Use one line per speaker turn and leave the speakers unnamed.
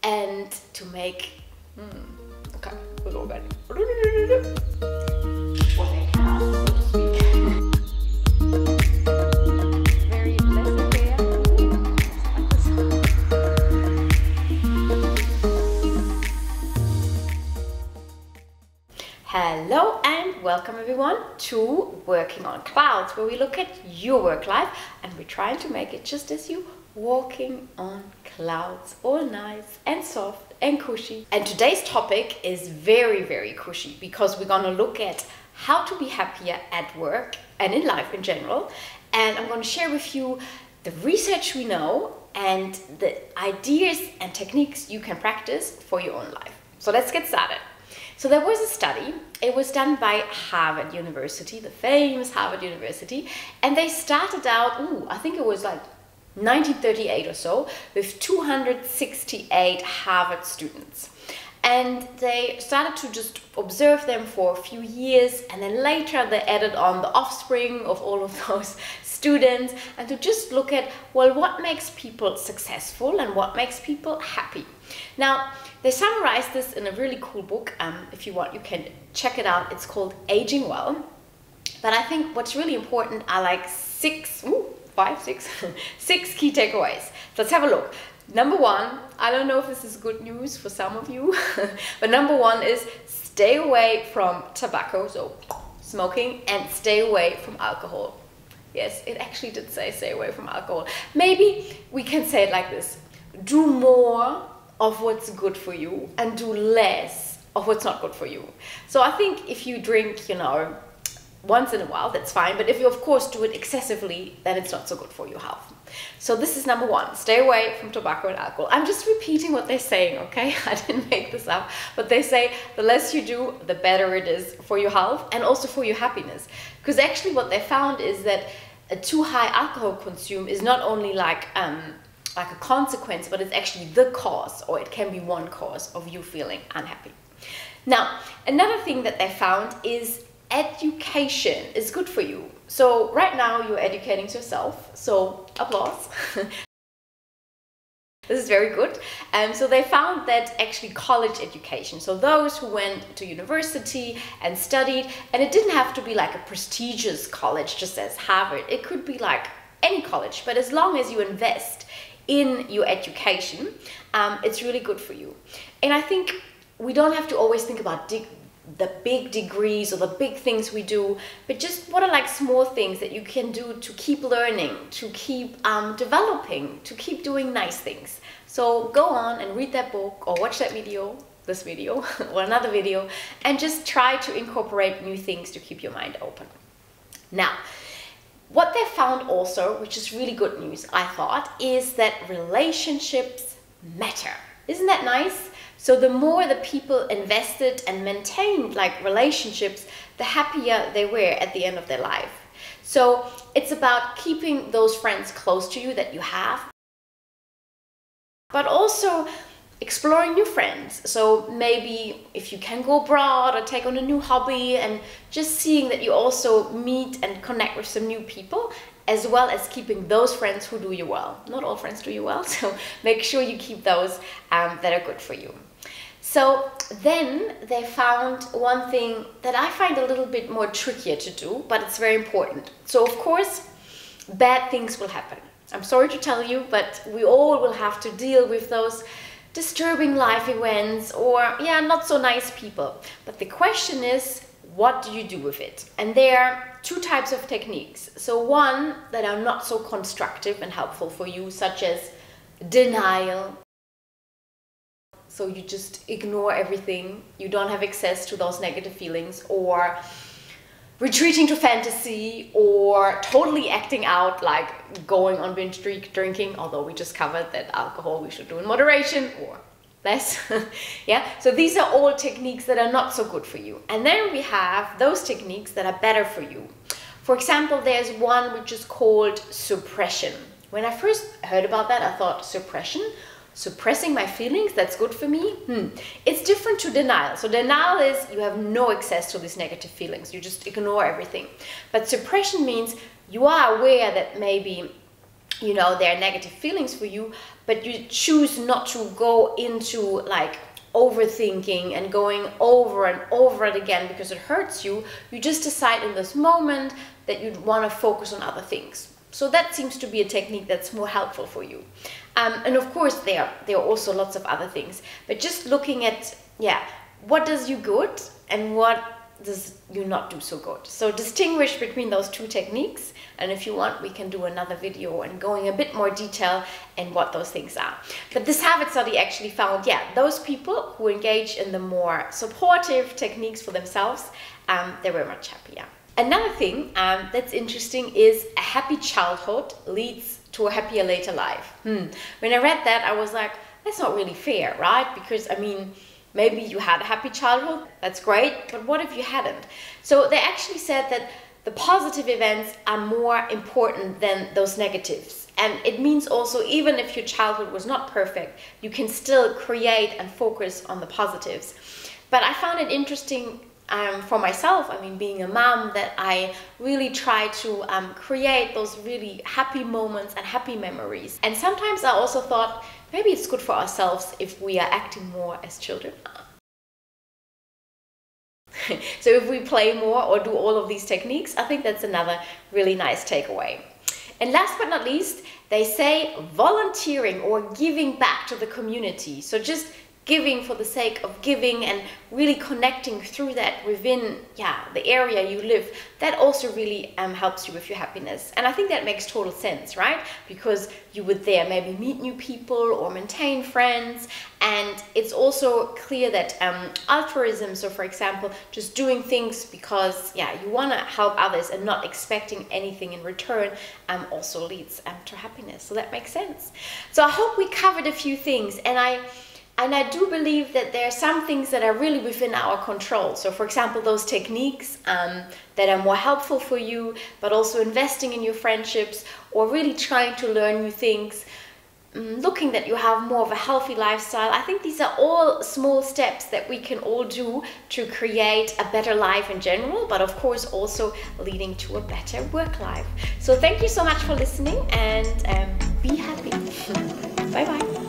and to make okay, we'll go back. What they have, so to speak. Very laissez-faire. Hello and welcome everyone to Working on Clouds, where we look at your work life and we're trying to make it just as you, walking on clouds, all nice and soft and cushy. And today's topic is very, very cushy because we're gonna look at how to be happier at work and in life in general. And I'm gonna share with you the research we know and the ideas and techniques you can practice for your own life. So let's get started. So there was a study, it was done by Harvard University, the famous Harvard University, and they started out, I think it was like 1938 or so, with 268 Harvard students. And they started to just observe them for a few years, and then later they added on the offspring of all of those students, and to just look at, well, what makes people successful and what makes people happy. Now, they summarized this in a really cool book. If you want, you can check it out. It's called Aging Well. But I think what's really important are like six key takeaways. So let's have a look. Number one, I don't know if this is good news for some of you, but number one is stay away from tobacco, so smoking, and stay away from alcohol. Yes, it actually did say stay away from alcohol. Maybe we can say it like this: do more of what's good for you and do less of what's not good for you. So I think if you drink, once in a while, that's fine. But if you, of course, do it excessively, then it's not so good for your health. So this is number one, stay away from tobacco and alcohol. I'm just repeating what they're saying, okay? I didn't make this up. But they say the less you do, the better it is for your health and also for your happiness. Because actually what they found is that a too high alcohol consume is not only like a consequence, but it's actually the cause, or it can be one cause of you feeling unhappy. Now, another thing that they found is education is good for you. So right now you're educating yourself, so applause. This is very good. So they found that actually college education, so those who went to university and studied, and it didn't have to be like a prestigious college just as Harvard, it could be like any college, but as long as you invest in your education, it's really good for you. And I think we don't have to always think about the big degrees or the big things we do, but just what are like small things that you can do to keep learning, to keep developing, to keep doing nice things. So go on and read that book or watch that video, this video or another video, and just try to incorporate new things to keep your mind open. Now, what they found also, which is really good news, I thought, is that relationships matter. Isn't that nice? So the more the people invested and maintained like relationships, the happier they were at the end of their life. So it's about keeping those friends close to you that you have, but also exploring new friends. So maybe if you can go abroad or take on a new hobby, and just seeing that you also meet and connect with some new people, as well as keeping those friends who do you well. Not all friends do you well, so make sure you keep those that are good for you. So then they found one thing that I find a little bit more trickier to do, but it's very important. So of course, bad things will happen. I'm sorry to tell you, but we all will have to deal with those disturbing life events or, not so nice people. But the question is, what do you do with it? And there are two types of techniques. So one that are not so constructive and helpful for you, such as denial. So you just ignore everything. You don't have access to those negative feelings, or retreating to fantasy, or totally acting out, like going on binge drinking, although we just covered that alcohol we should do in moderation, or less. So these are all techniques that are not so good for you. And then we have those techniques that are better for you. For example, there's one which is called suppression. When I first heard about that, I thought, suppression? Suppressing my feelings, that's good for me? It's different to denial. So denial is you have no access to these negative feelings. You just ignore everything. But suppression means you are aware that maybe you know, there are negative feelings for you, but you choose not to go into like overthinking and going over and over it again because it hurts you. You just decide in this moment that you want to focus on other things. So that seems to be a technique that's more helpful for you. And of course there are also lots of other things, but just looking at, yeah, what does you good and what does you not do so good. So distinguish between those two techniques, and if you want we can do another video and going a bit more detail in what those things are. But this Harvard study actually found, yeah, those people who engage in the more supportive techniques for themselves, they were much happier. Another thing that's interesting is a happy childhood leads to a happier later life. When I read that, I was like, that's not really fair, right? Because I mean, maybe you had a happy childhood, that's great, but what if you hadn't? So they actually said that the positive events are more important than those negatives. And it means also, even if your childhood was not perfect, you can still create and focus on the positives. But I found it interesting for myself, I mean, being a mom, that I really try to create those really happy moments and happy memories. And sometimes I also thought, maybe it's good for ourselves if we are acting more as children. So if we play more or do all of these techniques, I think that's another really nice takeaway. And last but not least, they say volunteering or giving back to the community. So just giving for the sake of giving and really connecting through that within, yeah, the area you live, that also really helps you with your happiness. And I think that makes total sense, right? Because you would there maybe meet new people or maintain friends. And it's also clear that altruism, so for example, just doing things because, yeah, you want to help others and not expecting anything in return, also leads to happiness. So that makes sense. So I hope we covered a few things, and I do believe that there are some things that are really within our control. So for example, those techniques that are more helpful for you, but also investing in your friendships or really trying to learn new things, looking that you have more of a healthy lifestyle. I think these are all small steps that we can all do to create a better life in general, but of course also leading to a better work life. So thank you so much for listening, and be happy. Bye bye.